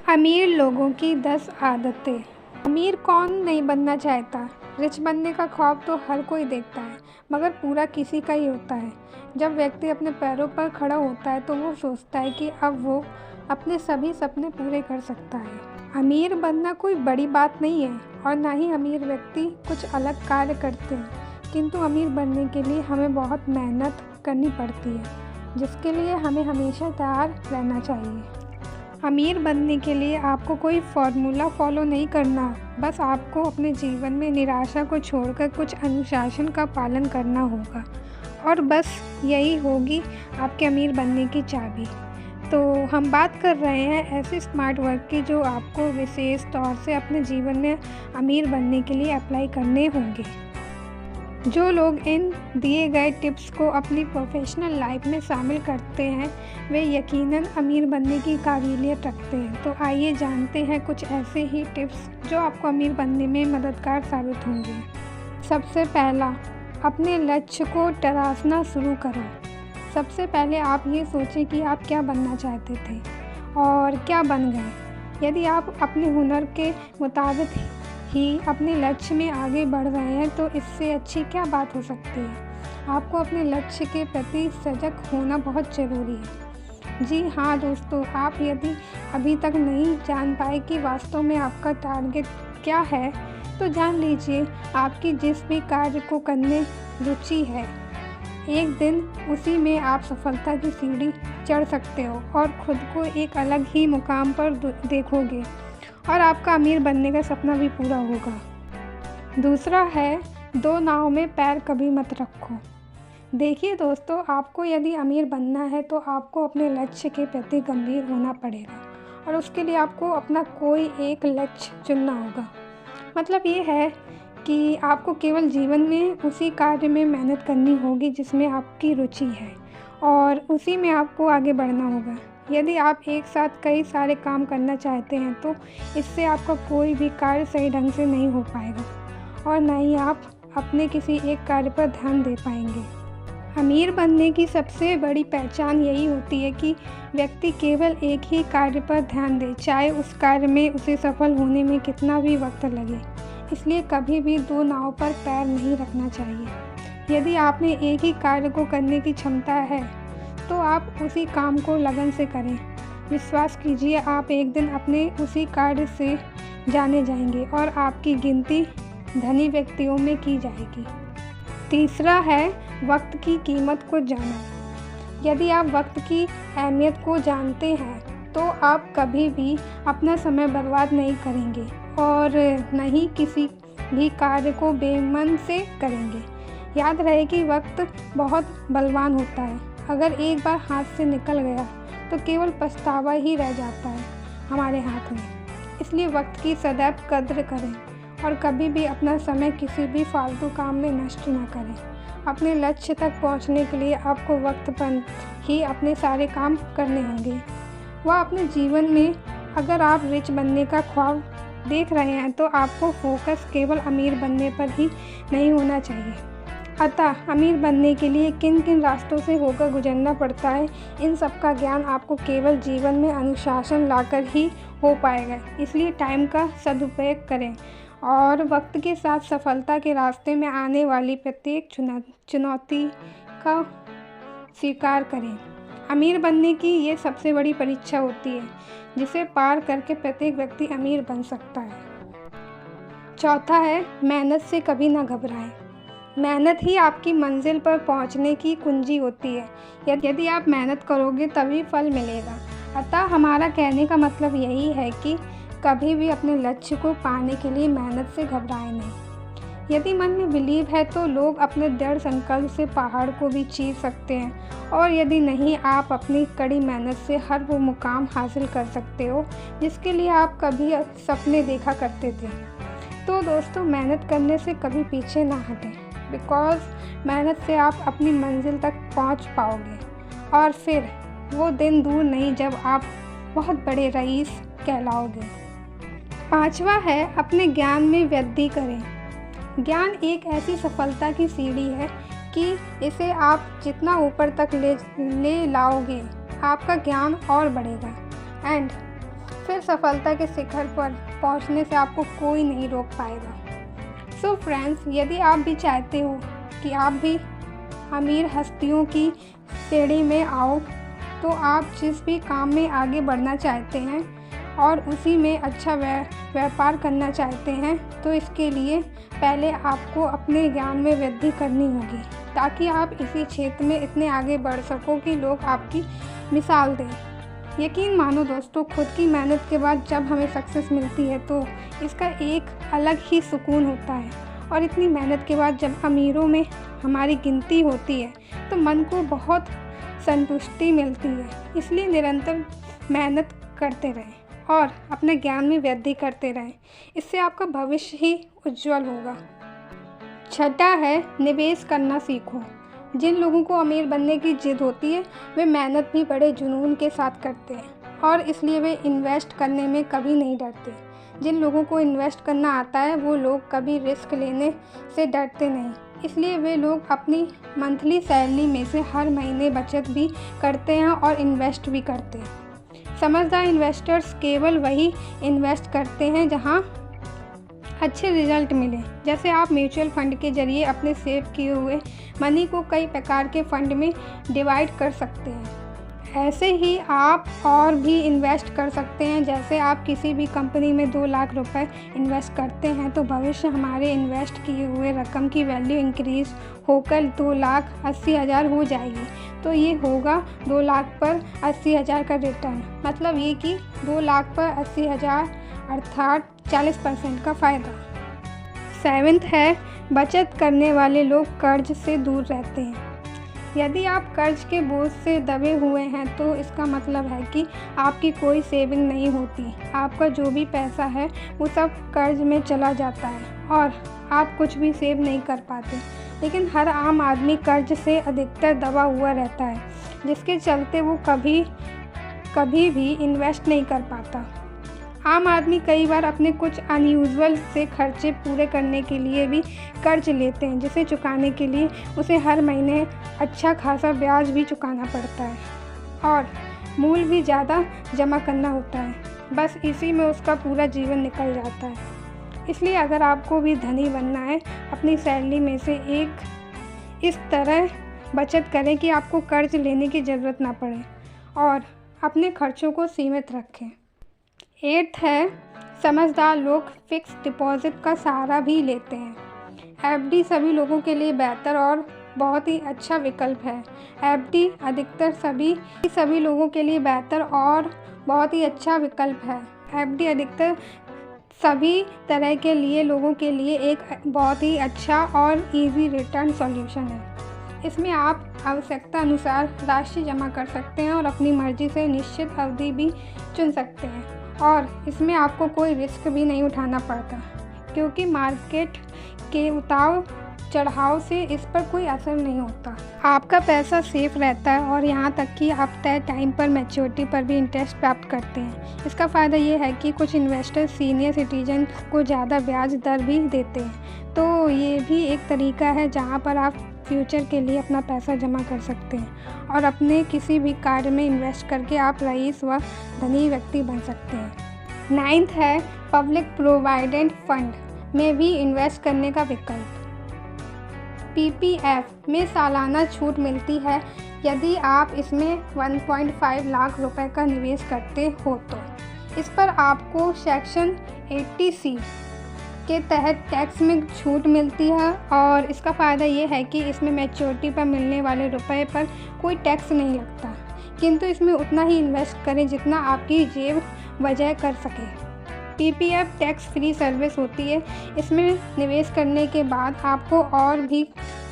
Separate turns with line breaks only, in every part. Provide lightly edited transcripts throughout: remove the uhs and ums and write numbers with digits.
अमीर लोगों की 10 आदतें। अमीर कौन नहीं बनना चाहता। रिच बनने का ख्वाब तो हर कोई देखता है, मगर पूरा किसी का ही होता है। जब व्यक्ति अपने पैरों पर खड़ा होता है तो वो सोचता है कि अब वो अपने सभी सपने पूरे कर सकता है। अमीर बनना कोई बड़ी बात नहीं है और ना ही अमीर व्यक्ति कुछ अलग कार्य करते हैं, किंतु अमीर बनने के लिए हमें बहुत मेहनत करनी पड़ती है, जिसके लिए हमें हमेशा तैयार रहना चाहिए। अमीर बनने के लिए आपको कोई फार्मूला फॉलो नहीं करना, बस आपको अपने जीवन में निराशा को छोड़कर कुछ अनुशासन का पालन करना होगा और बस यही होगी आपके अमीर बनने की चाबी। तो हम बात कर रहे हैं ऐसे स्मार्ट वर्क की जो आपको विशेष तौर से अपने जीवन में अमीर बनने के लिए अप्लाई करने होंगे। जो लोग इन दिए गए टिप्स को अपनी प्रोफेशनल लाइफ में शामिल करते हैं वे यकीनन अमीर बनने की काबिलियत रखते हैं। तो आइए जानते हैं कुछ ऐसे ही टिप्स जो आपको अमीर बनने में मददगार साबित होंगे। सबसे पहला, अपने लक्ष्य को तराशना शुरू करो। सबसे पहले आप ये सोचें कि आप क्या बनना चाहते थे और क्या बन गए। यदि आप अपने हुनर के मुताबिक ही अपने लक्ष्य में आगे बढ़ रहे हैं तो इससे अच्छी क्या बात हो सकती है। आपको अपने लक्ष्य के प्रति सजग होना बहुत ज़रूरी है। जी हाँ दोस्तों, आप यदि अभी तक नहीं जान पाए कि वास्तव में आपका टारगेट क्या है तो जान लीजिए आपकी जिस भी कार्य को करने रुचि है, एक दिन उसी में आप सफलता की सीढ़ी चढ़ सकते हो और खुद को एक अलग ही मुकाम पर देखोगे और आपका अमीर बनने का सपना भी पूरा होगा। दूसरा है, दो नाव में पैर कभी मत रखो। देखिए दोस्तों, आपको यदि अमीर बनना है तो आपको अपने लक्ष्य के प्रति गंभीर होना पड़ेगा और उसके लिए आपको अपना कोई एक लक्ष्य चुनना होगा। मतलब ये है कि आपको केवल जीवन में उसी कार्य में मेहनत करनी होगी जिसमें आपकी रुचि है और उसी में आपको आगे बढ़ना होगा। यदि आप एक साथ कई सारे काम करना चाहते हैं तो इससे आपका कोई भी कार्य सही ढंग से नहीं हो पाएगा और न ही आप अपने किसी एक कार्य पर ध्यान दे पाएंगे। अमीर बनने की सबसे बड़ी पहचान यही होती है कि व्यक्ति केवल एक ही कार्य पर ध्यान दे, चाहे उस कार्य में उसे सफल होने में कितना भी वक्त लगे। इसलिए कभी भी दो नाव पर पैर नहीं रखना चाहिए। यदि आप में एक ही कार्य को करने की क्षमता है तो आप उसी काम को लगन से करें। विश्वास कीजिए, आप एक दिन अपने उसी कार्य से जाने जाएंगे और आपकी गिनती धनी व्यक्तियों में की जाएगी। तीसरा है, वक्त की कीमत को जानो। यदि आप वक्त की अहमियत को जानते हैं तो आप कभी भी अपना समय बर्बाद नहीं करेंगे और न ही किसी भी कार्य को बेमन से करेंगे। याद रहे कि वक्त बहुत बलवान होता है। अगर एक बार हाथ से निकल गया तो केवल पछतावा ही रह जाता है हमारे हाथ में। इसलिए वक्त की सदैव कद्र करें और कभी भी अपना समय किसी भी फालतू काम में नष्ट ना करें। अपने लक्ष्य तक पहुंचने के लिए आपको वक्त पर ही अपने सारे काम करने होंगे। वह अपने जीवन में अगर आप रिच बनने का ख्वाब देख रहे हैं तो आपको फोकस केवल अमीर बनने पर ही नहीं होना चाहिए। अतः अमीर बनने के लिए किन किन रास्तों से होकर गुजरना पड़ता है, इन सब का ज्ञान आपको केवल जीवन में अनुशासन लाकर ही हो पाएगा। इसलिए टाइम का सदुपयोग करें और वक्त के साथ सफलता के रास्ते में आने वाली प्रत्येक चुनौती का स्वीकार करें। अमीर बनने की ये सबसे बड़ी परीक्षा होती है जिसे पार करके प्रत्येक व्यक्ति अमीर बन सकता है। चौथा है, मेहनत से कभी ना घबराएं। मेहनत ही आपकी मंजिल पर पहुंचने की कुंजी होती है। यदि आप मेहनत करोगे तभी फल मिलेगा। अतः हमारा कहने का मतलब यही है कि कभी भी अपने लक्ष्य को पाने के लिए मेहनत से घबराएं नहीं। यदि मन में बिलीव है तो लोग अपने दृढ़ संकल्प से पहाड़ को भी चीर सकते हैं और यदि नहीं, आप अपनी कड़ी मेहनत से हर वो मुकाम हासिल कर सकते हो जिसके लिए आप कभी सपने देखा करते थे। तो दोस्तों, मेहनत करने से कभी पीछे ना हटें, बिकॉज़ मेहनत से आप अपनी मंजिल तक पहुंच पाओगे और फिर वो दिन दूर नहीं जब आप बहुत बड़े रईस कहलाओगे। पांचवा है, अपने ज्ञान में वृद्धि करें। ज्ञान एक ऐसी सफलता की सीढ़ी है कि इसे आप जितना ऊपर तक ले लाओगे आपका ज्ञान और बढ़ेगा। एंड फिर सफलता के शिखर पर पहुंचने से आपको कोई नहीं रोक पाएगा। सो फ्रेंड्स, यदि आप भी चाहते हो कि आप भी अमीर हस्तियों की श्रेणी में आओ, तो आप जिस भी काम में आगे बढ़ना चाहते हैं और उसी में अच्छा व्यापार करना चाहते हैं, तो इसके लिए पहले आपको अपने ज्ञान में वृद्धि करनी होगी, ताकि आप इसी क्षेत्र में इतने आगे बढ़ सको कि लोग आपकी मिसाल दें। यकीन मानो दोस्तों, खुद की मेहनत के बाद जब हमें सक्सेस मिलती है तो इसका एक अलग ही सुकून होता है, और इतनी मेहनत के बाद जब अमीरों में हमारी गिनती होती है तो मन को बहुत संतुष्टि मिलती है। इसलिए निरंतर मेहनत करते रहें और अपने ज्ञान में वृद्धि करते रहें, इससे आपका भविष्य ही उज्जवल होगा। छठा है, निवेश करना सीखो। जिन लोगों को अमीर बनने की जिद होती है वे मेहनत भी बड़े जुनून के साथ करते हैं, और इसलिए वे इन्वेस्ट करने में कभी नहीं डरते। जिन लोगों को इन्वेस्ट करना आता है वो लोग कभी रिस्क लेने से डरते नहीं, इसलिए वे लोग अपनी मंथली सैलरी में से हर महीने बचत भी करते हैं और इन्वेस्ट भी करते हैं। समझदार इन्वेस्टर्स केवल वही इन्वेस्ट करते हैं जहां अच्छे रिजल्ट मिले। जैसे आप म्यूचुअल फंड के जरिए अपने सेव किए हुए मनी को कई प्रकार के फंड में डिवाइड कर सकते हैं, ऐसे ही आप और भी इन्वेस्ट कर सकते हैं। जैसे आप किसी भी कंपनी में 2 लाख रुपए इन्वेस्ट करते हैं तो भविष्य हमारे इन्वेस्ट किए हुए रकम की वैल्यू इंक्रीज होकर 2,80,000 हो जाएगी, तो ये होगा 2 लाख पर 80,000 का रिटर्न। मतलब ये कि 2 लाख पर 80,000 अर्थात 40% का फ़ायदा। 7th है, बचत करने वाले लोग कर्ज से दूर रहते हैं। यदि आप कर्ज के बोझ से दबे हुए हैं तो इसका मतलब है कि आपकी कोई सेविंग नहीं होती। आपका जो भी पैसा है वो सब कर्ज में चला जाता है और आप कुछ भी सेव नहीं कर पाते। लेकिन हर आम आदमी कर्ज से अधिकतर दबा हुआ रहता है, जिसके चलते वो कभी भी इन्वेस्ट नहीं कर पाता। आम आदमी कई बार अपने कुछ अनयूजुअल से खर्चे पूरे करने के लिए भी कर्ज लेते हैं, जिसे चुकाने के लिए उसे हर महीने अच्छा खासा ब्याज भी चुकाना पड़ता है और मूल भी ज़्यादा जमा करना होता है। बस इसी में उसका पूरा जीवन निकल जाता है। इसलिए अगर आपको भी धनी बनना है, अपनी सैलरी में से एक इस तरह बचत करें कि आपको कर्ज लेने की ज़रूरत ना पड़े और अपने खर्चों को सीमित रखें। 8th है, समझदार लोग फिक्स डिपॉजिट का सहारा भी लेते हैं। एफडी सभी लोगों के लिए बेहतर और बहुत ही अच्छा विकल्प है। एफडी अधिकतर सभी लोगों के लिए बेहतर और बहुत ही अच्छा विकल्प है। एफडी अधिकतर सभी तरह के लिए लोगों के लिए एक बहुत ही अच्छा और इजी रिटर्न सॉल्यूशन है। इसमें आप आवश्यकता अनुसार राशि जमा कर सकते हैं और अपनी मर्जी से निश्चित अवधि भी चुन सकते हैं, और इसमें आपको कोई रिस्क भी नहीं उठाना पड़ता, क्योंकि मार्केट के उतार चढ़ाव से इस पर कोई असर नहीं होता। आपका पैसा सेफ रहता है और यहाँ तक कि आप तय टाइम पर मैच्योरिटी पर भी इंटरेस्ट प्राप्त करते हैं। इसका फ़ायदा ये है कि कुछ इन्वेस्टर सीनियर सिटीजन को ज़्यादा ब्याज दर भी देते हैं, तो ये भी एक तरीका है जहाँ पर आप फ्यूचर के लिए अपना पैसा जमा कर सकते हैं और अपने किसी भी कार्य में इन्वेस्ट करके आप रईस व धनी व्यक्ति बन सकते हैं। 9th है, पब्लिक प्रोविडेंट फंड में भी इन्वेस्ट करने का विकल्प। पीपीएफ में सालाना छूट मिलती है यदि आप इसमें 1.5 लाख रुपए का निवेश करते हो तो। इस पर आपको सेक्शन 80C के तहत टैक्स में छूट मिलती है, और इसका फ़ायदा ये है कि इसमें मैच्योरिटी पर मिलने वाले रुपए पर कोई टैक्स नहीं लगता, किंतु इसमें उतना ही इन्वेस्ट करें जितना आपकी जेब वजह कर सके। पीपीएफ टैक्स फ्री सर्विस होती है। इसमें निवेश करने के बाद आपको और भी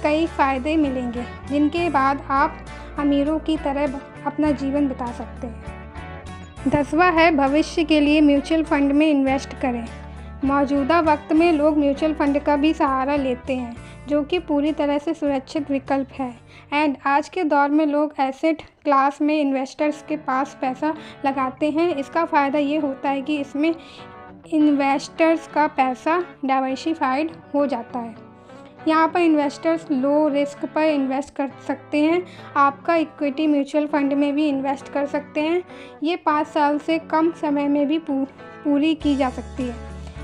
कई फ़ायदे मिलेंगे, जिनके बाद आप अमीरों की तरह अपना जीवन बिता सकते हैं। 10वां है, भविष्य के लिए म्यूचुअल फंड में इन्वेस्ट करें। मौजूदा वक्त में लोग म्यूचुअल फंड का भी सहारा लेते हैं, जो कि पूरी तरह से सुरक्षित विकल्प है। एंड आज के दौर में लोग एसेट क्लास में इन्वेस्टर्स के पास पैसा लगाते हैं। इसका फ़ायदा ये होता है कि इसमें इन्वेस्टर्स का पैसा डाइवर्सिफाइड हो जाता है। यहाँ पर इन्वेस्टर्स लो रिस्क पर इन्वेस्ट कर सकते हैं। आपका इक्विटी म्यूचुअल फंड में भी इन्वेस्ट कर सकते हैं। ये 5 साल से कम समय में भी पूरी की जा सकती है।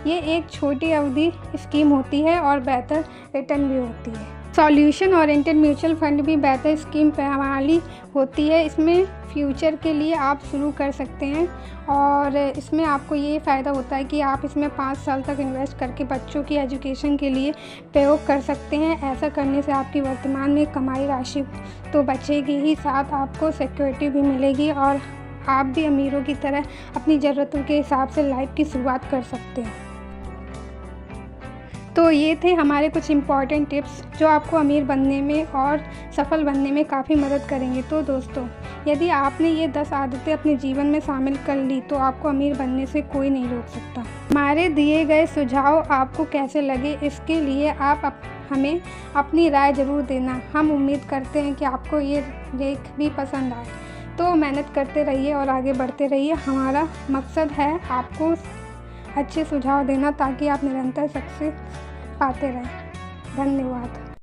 ये एक छोटी अवधि स्कीम होती है और बेहतर रिटर्न भी होती है। सॉल्यूशन ओरिएंटेड म्यूचुअल फंड भी बेहतर स्कीम प्रणाली होती है। इसमें फ्यूचर के लिए आप शुरू कर सकते हैं और इसमें आपको ये फ़ायदा होता है कि आप इसमें 5 साल तक इन्वेस्ट करके बच्चों की एजुकेशन के लिए प्रयोग कर सकते हैं। ऐसा करने से आपकी वर्तमान में कमाई राशि तो बचेगी ही, साथ आपको सिक्योरिटी भी मिलेगी और आप भी अमीरों की तरह अपनी ज़रूरतों के हिसाब से लाइफ की शुरुआत कर सकते हैं। तो ये थे हमारे कुछ इम्पॉर्टेंट टिप्स जो आपको अमीर बनने में और सफल बनने में काफ़ी मदद करेंगे। तो दोस्तों, यदि आपने ये 10 आदतें अपने जीवन में शामिल कर ली तो आपको अमीर बनने से कोई नहीं रोक सकता। हमारे दिए गए सुझाव आपको कैसे लगे, इसके लिए आप हमें अपनी राय ज़रूर देना। हम उम्मीद करते हैं कि आपको ये लेख भी पसंद आए। तो मेहनत करते रहिए और आगे बढ़ते रहिए। हमारा मकसद है आपको अच्छे सुझाव देना ताकि आप निरंतर सक्सेस पाते रहें। धन्यवाद।